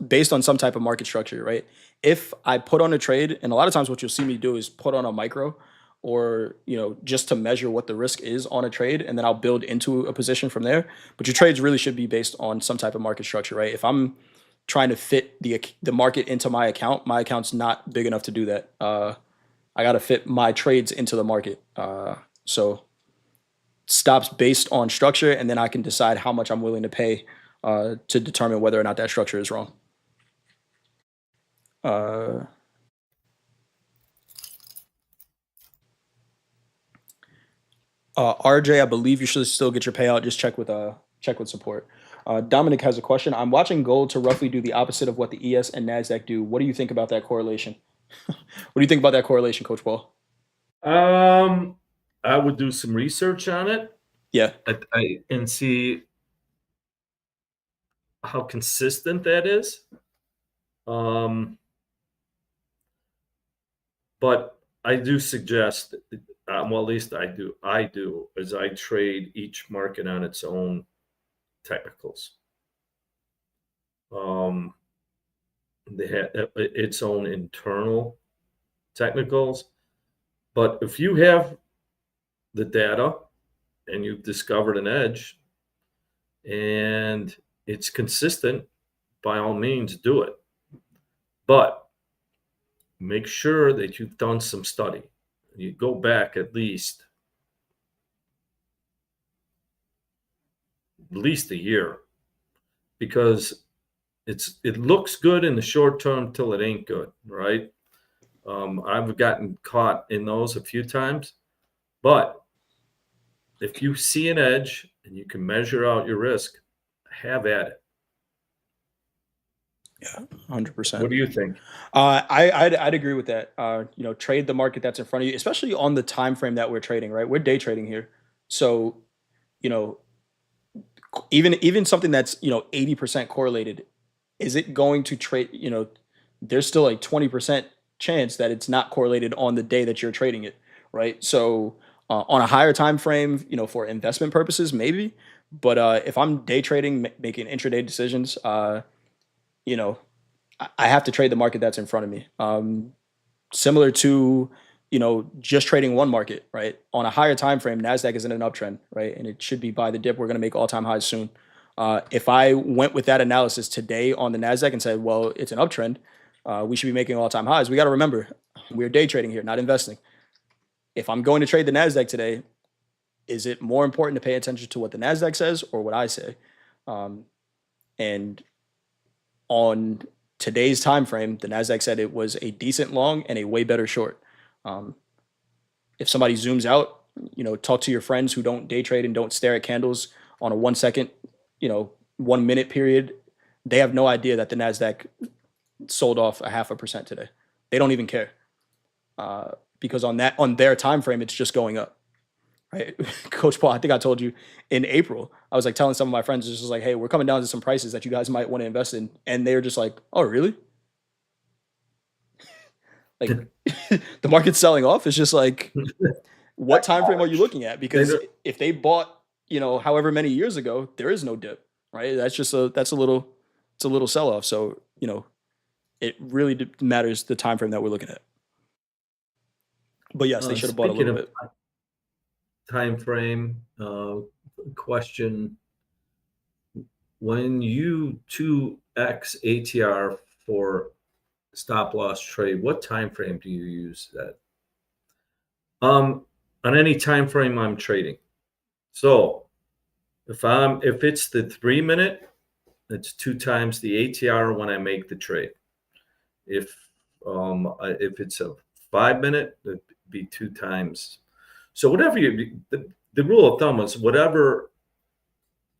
Speaker 1: based on some type of market structure, right? If I put on a trade, and a lot of times what you'll see me do is put on a micro, or just to measure what the risk is on a trade, and then I'll build into a position from there. But your trades really should be based on some type of market structure, right? If I'm trying to fit the market into my account's not big enough to do that. I got to fit my trades into the market. So stops based on structure, and then I can decide how much I'm willing to pay to determine whether or not that structure is wrong. RJ, I believe you should still get your payout. Just check with support. Dominic has a question. I'm watching gold to roughly do the opposite of what the ES and Nasdaq do. What do you think about that correlation? What do you think about that correlation, Coach Paul?
Speaker 2: I would do some research on it.
Speaker 1: Yeah.
Speaker 2: And see how consistent that is. But I do suggest, well, at least I do, is I trade each market on its own technicals. They have its own internal technicals. But if you have the data and you've discovered an edge and it's consistent, by all means, do it. But make sure that you've done some study. You go back at least a year, because it looks good in the short term till it ain't good, right? I've gotten caught in those a few times, but if you see an edge and you can measure out your risk, have at it.
Speaker 1: Yeah, 100%.
Speaker 2: What do you think?
Speaker 1: I'd agree with that. Trade the market that's in front of you, especially on the time frame that we're trading. Right, we're day trading here, so even something that's 80% correlated, is it going to trade? There's still a 20% chance that it's not correlated on the day that you're trading it, right? So on a higher time frame, for investment purposes, maybe. But if I'm day trading, making intraday decisions, I have to trade the market that's in front of me. Similar to, just trading one market, right? On a higher time frame, Nasdaq is in an uptrend, right? And it should be by the dip. We're going to make all-time highs soon. If I went with that analysis today on the Nasdaq and said, well, it's an uptrend, we should be making all-time highs. We got to remember, we're day trading here, not investing. If I'm going to trade the Nasdaq today, is it more important to pay attention to what the Nasdaq says or what I say? And on today's time frame, the Nasdaq said it was a decent long and a way better short. If somebody zooms out, talk to your friends who don't day trade and don't stare at candles on a 1 second, 1 minute period. They have no idea that the Nasdaq sold off 0.5% today. They don't even care, because on their time frame, it's just going up. Right, Coach Paul, I think I told you in April, I was like telling some of my friends, just like, hey, we're coming down to some prices that you guys might want to invest in. And they were just like, oh, really? Like, the market's selling off. It's just like, what time frame are you looking at? Because if they bought, however many years ago, there is no dip, right? That's just a little sell off. So, it really matters the time frame that we're looking at. But yes, they should have bought a little bit.
Speaker 2: Time frame question: when you 2x ATR for stop loss trade, what time frame do you use that? On any time frame I'm trading. So if it's the 3 minute, it's 2 times the ATR when I make the trade. If it's a 5 minute, it'd be 2 times. So whatever the rule of thumb is, whatever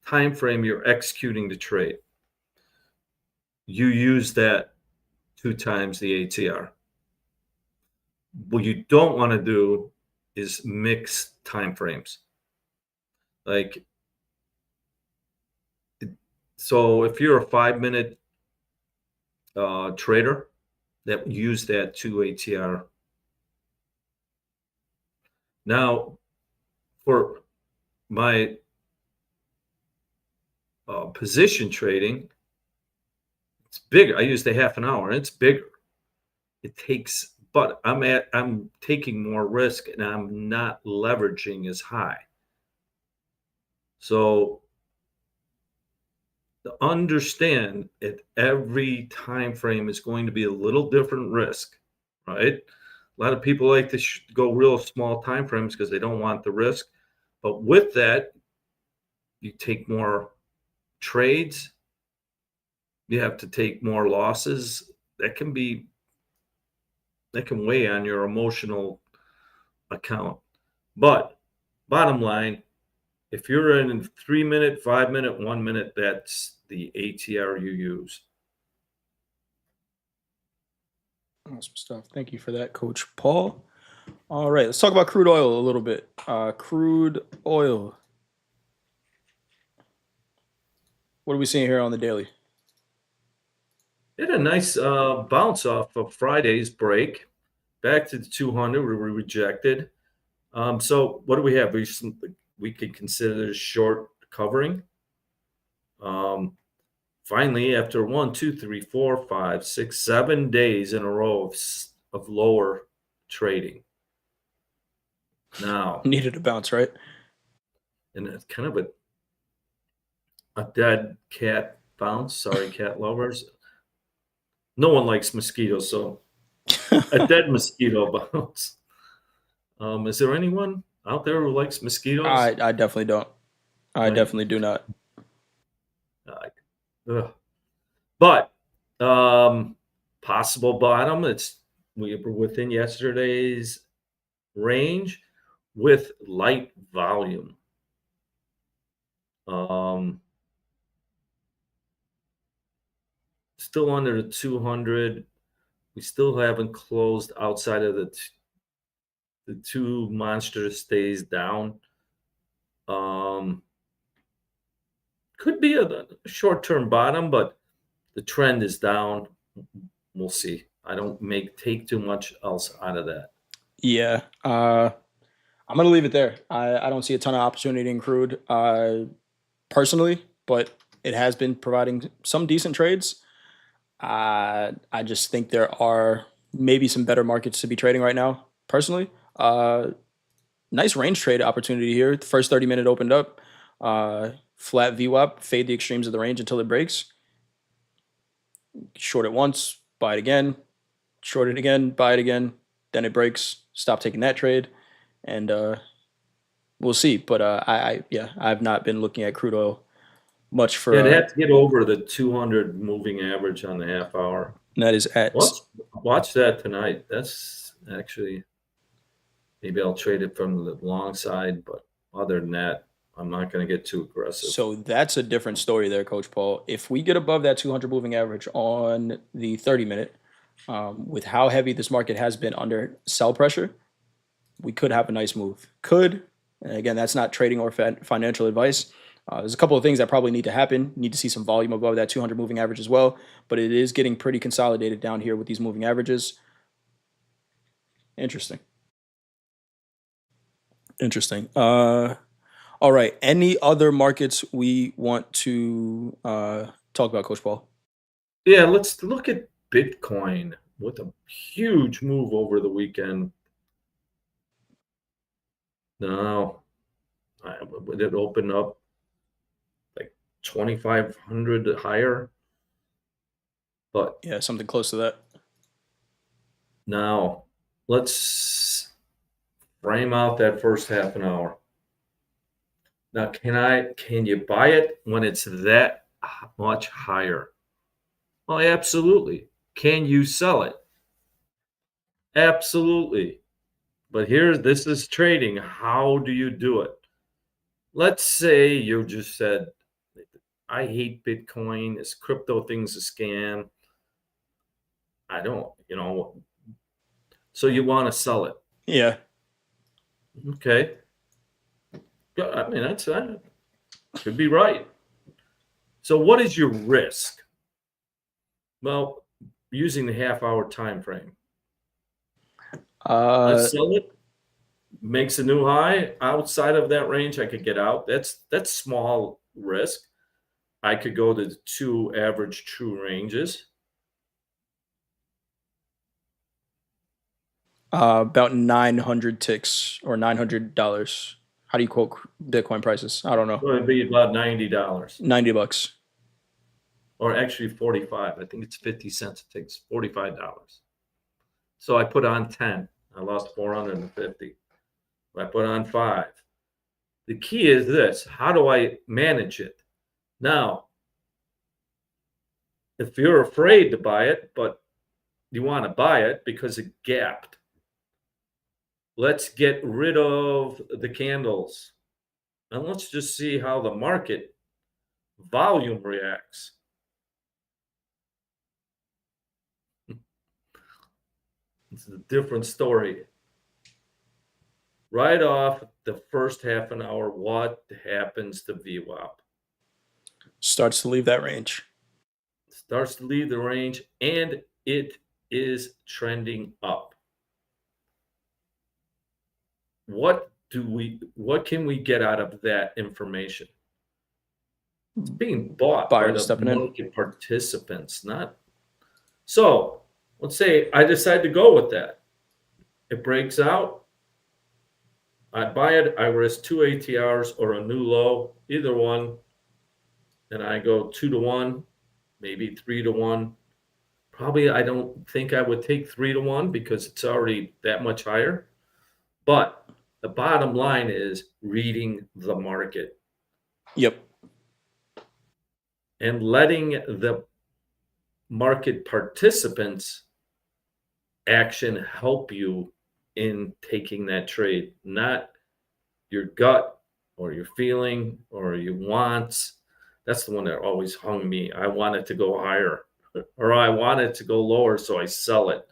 Speaker 2: time frame you're executing the trade, you use that 2 times the ATR. What you don't want to do is mixed time frames. Like, so if you're a 5-minute trader that use that 2 ATR. Now, for my position trading, it's bigger. I use the half an hour, and it's bigger. It takes, but I'm taking more risk, and I'm not leveraging as high. So to understand that every time frame is going to be a little different risk, right? A lot of people like to go real small time frames because they don't want the risk. But with that, you take more trades, you have to take more losses. That can weigh on your emotional account. But bottom line, if you're in 3-minute, 5-minute, 1-minute, that's the ATR you use.
Speaker 1: Awesome stuff. Thank you for that, Coach Paul. All right, let's talk about crude oil a little bit. Crude oil. What are we seeing here on the daily?
Speaker 2: It had a nice bounce off of Friday's break, back to the 200. We were rejected. So what do we have? We could consider this short covering. Finally, after 1, 2, 3, 4, 5, 6, 7 days in a row of lower trading. Now,
Speaker 1: Needed a bounce, right?
Speaker 2: and it's kind of a dead cat bounce. Sorry, cat lovers. No one likes mosquitoes, so a dead mosquito bounce. Is there anyone out there who likes mosquitoes?
Speaker 1: I definitely don't. I
Speaker 2: Right.
Speaker 1: definitely do not.
Speaker 2: Ugh. But possible bottom. We were within yesterday's range with light volume. Still under the 200. We still haven't closed outside of the two monsters stays down. Could be a short-term bottom, but the trend is down. We'll see. I don't take too much else out of that.
Speaker 1: Yeah. I'm gonna leave it there. I don't see a ton of opportunity in crude personally, but it has been providing some decent trades. I just think there are maybe some better markets to be trading right now. Personally, nice range trade opportunity here. The first 30-minute opened up, flat VWAP, fade the extremes of the range until it breaks. Short it once, buy it again, short it again, buy it again. Then it breaks. Stop taking that trade, and we'll see. But I've not been looking at crude oil much for.
Speaker 2: Yeah, they have to get over the 200 moving average on the half hour.
Speaker 1: That is at.
Speaker 2: Watch that tonight. That's actually, maybe I'll trade it from the long side, but other than that, I'm not going to get too aggressive.
Speaker 1: So that's a different story there, Coach Paul. If we get above that 200 moving average on the 30-minute, with how heavy this market has been under sell pressure, we could have a nice move. Could. And again, that's not trading or financial advice. There's a couple of things that probably need to happen. Need to see some volume above that 200 moving average as well. But it is getting pretty consolidated down here with these moving averages. Interesting. All right. Any other markets we want to talk about, Coach Paul?
Speaker 2: Yeah, let's look at Bitcoin with a huge move over the weekend. No, it opened up like 2,500 higher, but
Speaker 1: yeah, something close to that.
Speaker 2: Now let's frame out that first half an hour. Now, can you buy it when it's that much higher? Well, absolutely. Can you sell it? Absolutely. But this is trading. How do you do it? Let's say you just said, I hate Bitcoin. This crypto thing's a scam. I don't, so you want to sell it.
Speaker 1: Yeah.
Speaker 2: Okay. Yeah, I mean, that's could be right. So what is your risk? Well, using the half-hour time frame. I
Speaker 1: Uh,
Speaker 2: sell it, makes a new high. Outside of that range, I could get out. That's small risk. I could go to the 2 average true ranges.
Speaker 1: about 900 ticks or $900. How do you quote Bitcoin prices? I don't know.
Speaker 2: So it'd be about $90,
Speaker 1: $90.
Speaker 2: or actually 45. I think it's 50 cents. It takes $45. So I put on 10. I lost 450. I put on 5. The key is this: how do I manage it? Now, if you're afraid to buy it, but you want to buy it because it gapped, let's get rid of the candles and let's just see how the market volume reacts. It's a different story. Right off the first half an hour, what happens to VWAP?
Speaker 1: Starts to leave that range.
Speaker 2: Starts to leave the range and it is trending up. What can we get out of that information? It's being bought by
Speaker 1: Buyers
Speaker 2: the
Speaker 1: stepping in.
Speaker 2: market participants, not so. Let's say I decide to go with that. It breaks out. I buy it. I risk 2 ATRs or a new low, either one. And I go 2 to 1, maybe 3 to 1. Probably I don't think I would take 3 to 1 because it's already that much higher. But the bottom line is reading the market
Speaker 1: Yep.
Speaker 2: and letting the market participants action help you in taking that trade, not your gut or your feeling or your wants. That's the one that always hung me. I want it to go higher or I want it to go lower, so I sell it.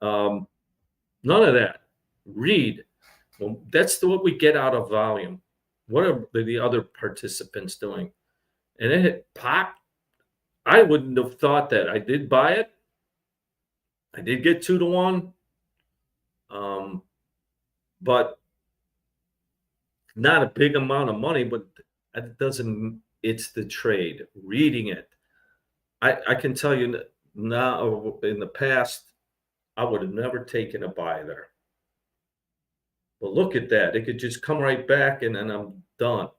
Speaker 2: Um, None of that. Read. Well, that's what we get out of volume. What are the other participants doing? And it hit pop. I wouldn't have thought that. I did buy it. I did get 2 to 1. Um, but not a big amount of money, but it doesn't, it's the trade, reading it. I can tell you now, in the past, I would have never taken a buy there. But look at that. It could just come right back and then I'm done.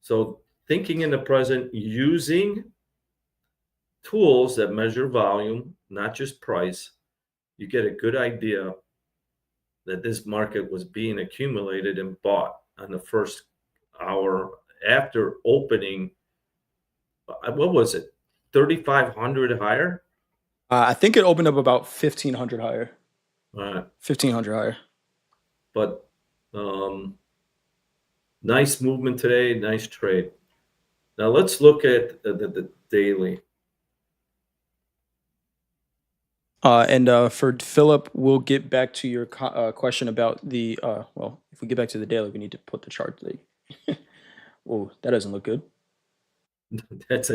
Speaker 2: So thinking in the present, using tools that measure volume, not just price, you get a good idea that this market was being accumulated and bought on the first hour after opening. What was it? 3,500 higher?
Speaker 1: I think it opened up about 1,500 higher.
Speaker 2: Uh,
Speaker 1: 1,500 higher.
Speaker 2: but um, nice movement today, nice trade. Now let's look at the daily.
Speaker 1: And for Philip, we'll get back to your question about the. Well, if we get back to the daily, we need to put the chart. Oh, that doesn't look good.
Speaker 2: That's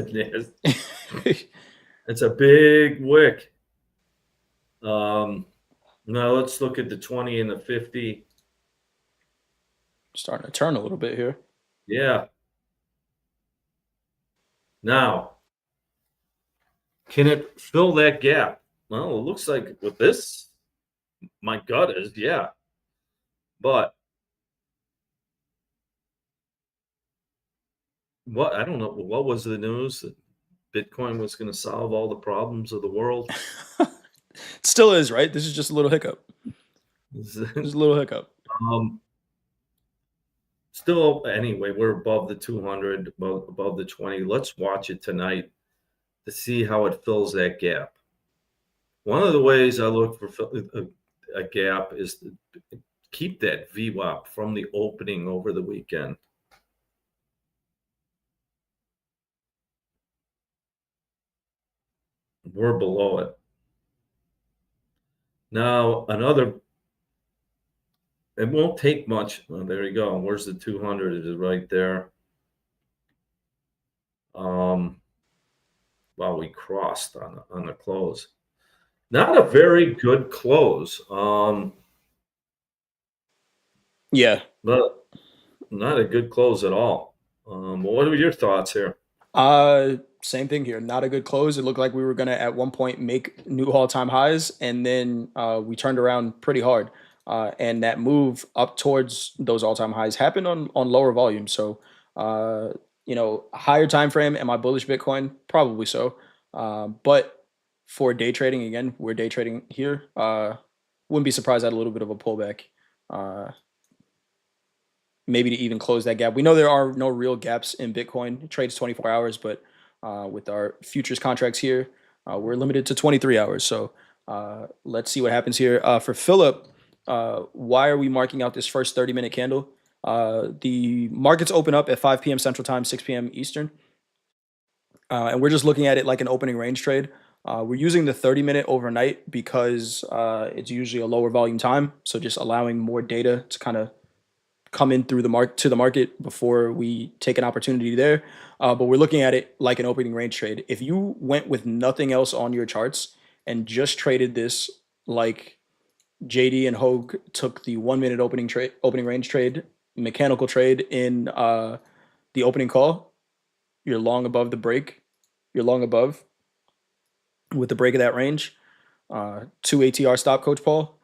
Speaker 2: that's a big wick. Now let's look at the 20 and the 50.
Speaker 1: Starting to turn a little bit here.
Speaker 2: Yeah. Now, can it fill that gap? Well, it looks like with this, my gut is yeah. But what, I don't know, what was the news that Bitcoin was going to solve all the problems of the world?
Speaker 1: Still is, right? This is just a little hiccup. Just a little hiccup.
Speaker 2: um, Still, anyway, we're above the 200, above the 20. Let's watch it tonight to see how it fills that gap. One of the ways I look for a gap is to keep that VWAP from the opening over the weekend. We're below it. Now, another it won't take much. Well, there you go. Where's the 200? It is right there. Well, we crossed on the close. Not a very good close.
Speaker 1: Yeah.
Speaker 2: But not a good close at all. What are your thoughts here?
Speaker 1: Same thing here. Not a good close. It looked like we were gonna at one point make new all-time highs, and then we turned around pretty hard. And that move up towards those all-time highs happened on lower volume. So, higher time frame. Am I bullish Bitcoin? Probably so. But for day trading, again, we're day trading here. Wouldn't be surprised at a little bit of a pullback. Uh, Maybe to even close that gap. We know there are no real gaps in Bitcoin. It trades 24 hours, but with our futures contracts here, we're limited to 23 hours. So let's see what happens here. For Philip, why are we marking out this first 30-minute candle? The markets open up at 5 p.m. Central Time, 6 p.m. Eastern. And we're just looking at it like an opening range trade. We're using the 30-minute overnight because it's usually a lower volume time. So just allowing more data to kind of come in through the market before we take an opportunity there. But we're looking at it like an opening range trade. If you went with nothing else on your charts and just traded this like JD and Hogue took the 1 minute opening range trade, mechanical trade in the opening call, you're long above the break. You're long above with the break of that range. 2 ATR stop, Coach Paul.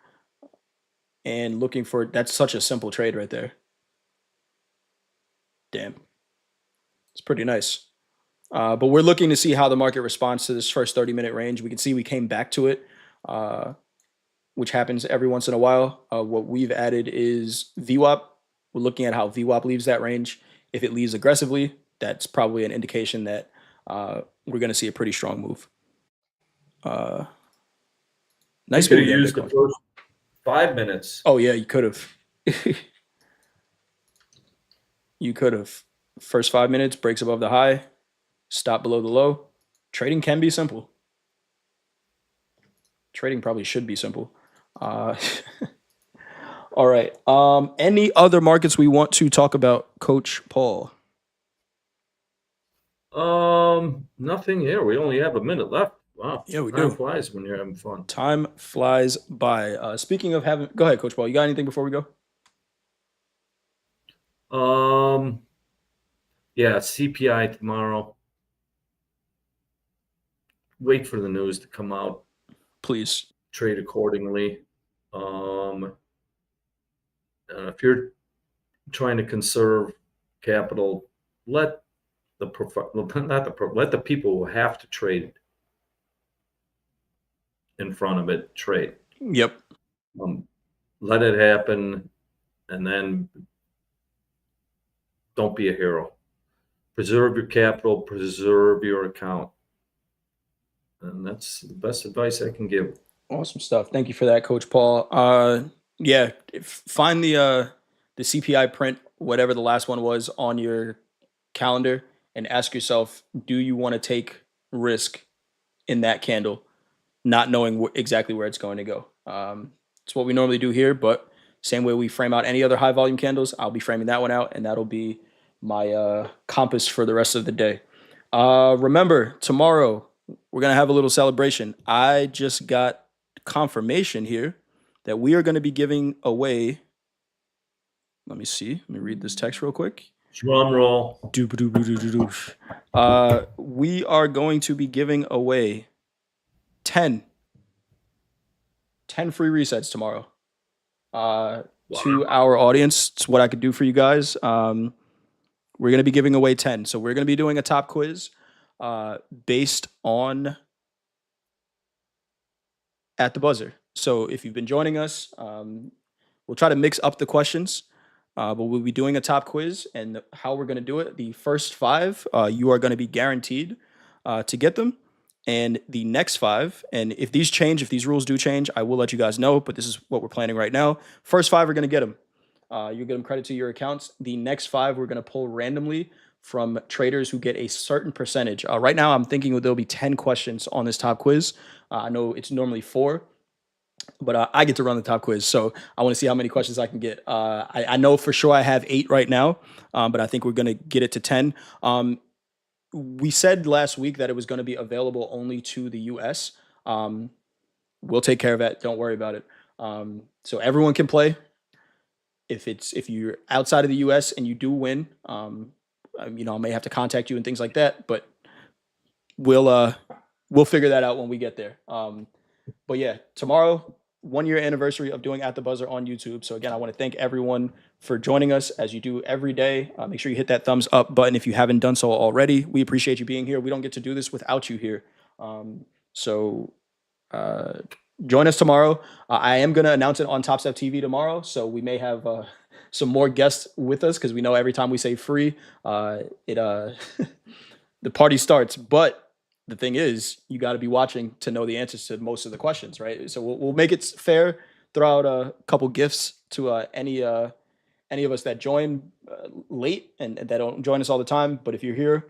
Speaker 1: And looking for, that's such a simple trade right there. Damn. It's pretty nice. But we're looking to see how the market responds to this first 30-minute range. We can see we came back to it, which happens every once in a while. What we've added is VWAP. We're looking at how VWAP leaves that range. If it leaves aggressively, that's probably an indication that we're going to see a pretty strong move. Nice
Speaker 2: You could
Speaker 1: move
Speaker 2: have
Speaker 1: there,
Speaker 2: used the
Speaker 1: Bitcoin.
Speaker 2: first 5 minutes.
Speaker 1: Oh, yeah, you could have. You could have. First 5 minutes, breaks above the high, stop below the low. Trading can be simple. Trading probably should be simple. All right. Any other markets we want to talk about, Coach Paul?
Speaker 2: Nothing here. We only have a minute left. Wow.
Speaker 1: Yeah, we
Speaker 2: Time
Speaker 1: do.
Speaker 2: flies when you're having fun.
Speaker 1: Time flies by. Speaking of having, go ahead, Coach Paul. You got anything before we go?
Speaker 2: Yeah, CPI tomorrow. Wait for the news to come out.
Speaker 1: Please.
Speaker 2: Trade accordingly. If you're trying to conserve capital, let the people who have to trade in front of it trade.
Speaker 1: Yep.
Speaker 2: Let it happen, and then don't be a hero. Preserve your capital, preserve your account. And that's the best advice I can give.
Speaker 1: Awesome stuff. Thank you for that, Coach Paul. Yeah, find the CPI print, whatever the last one was, on your calendar, and ask yourself, do you want to take risk in that candle, not knowing exactly where it's going to go? It's what we normally do here, but same way we frame out any other high volume candles, I'll be framing that one out, and that'll be my compass for the rest of the day. Remember, tomorrow we're going to have a little celebration. I just got confirmation here that we are going to be giving away. Let me see. Let me read this text real quick.
Speaker 2: Drum roll.
Speaker 1: We are going to be giving away 10 free resets tomorrow to our audience. It's what I could do for you guys. We're going to be giving away 10. So we're going to be doing a top quiz based on at the buzzer. So if you've been joining us, we'll try to mix up the questions, but we'll be doing a top quiz. And how we're going to do it, the first 5, you are going to be guaranteed to get them. And the next 5, and if these change, if these rules do change, I will let you guys know, but this is what we're planning right now. First 5 are going to get them. You get them credit to your accounts. The next 5, we're going to pull randomly from traders who get a certain percentage. Right now, I'm thinking there'll be 10 questions on this top quiz. I know it's normally 4. but I get to run the top quiz, so I want to see how many questions I can get. I know for sure I have 8 right now, but I think we're gonna get it to 10. We said last week that it was going to be available only to the U.S. We'll take care of that. Don't worry about it. So everyone can play. If you're outside of the U.S. and you do win, I may have to contact you and things like that, but we'll figure that out when we get there. But yeah, tomorrow, 1 year anniversary of doing At the Buzzer on YouTube. So again, I want to thank everyone for joining us as you do every day. Make sure you hit that thumbs up button if you haven't done so already. We appreciate you being here. We don't get to do this without you here. So join us tomorrow. I am going to announce it on Topstep TV tomorrow. So we may have some more guests with us because we know every time we say free, the party starts. But the thing is, you got to be watching to know the answers to most of the questions, right? So we'll make it fair. Throw out a couple gifts to any of us that join late and that don't join us all the time. But if you're here,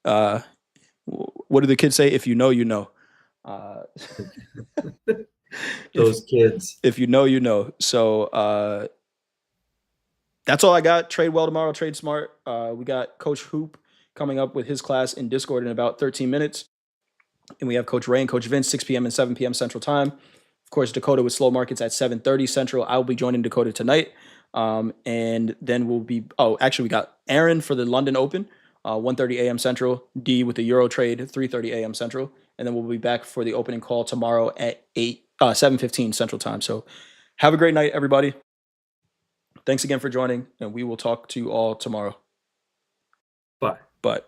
Speaker 1: what do the kids say? If you know, you know.
Speaker 2: Those kids.
Speaker 1: If you know, you know. So that's all I got. Trade well tomorrow. Trade smart. We got Coach Hoop coming up with his class in Discord in about 13 minutes. And we have Coach Ray and Coach Vince, 6 p.m. and 7 p.m. Central Time. Of course, Dakota with Slow Markets at 7:30 Central. I will be joining Dakota tonight. And then we got Aaron for the London Open, 1:30 a.m. Central. D with the Euro Trade, 3:30 a.m. Central. And then we'll be back for the opening call tomorrow at 7:15 Central Time. So have a great night, everybody. Thanks again for joining, and we will talk to you all tomorrow.
Speaker 2: Bye.
Speaker 1: Bye.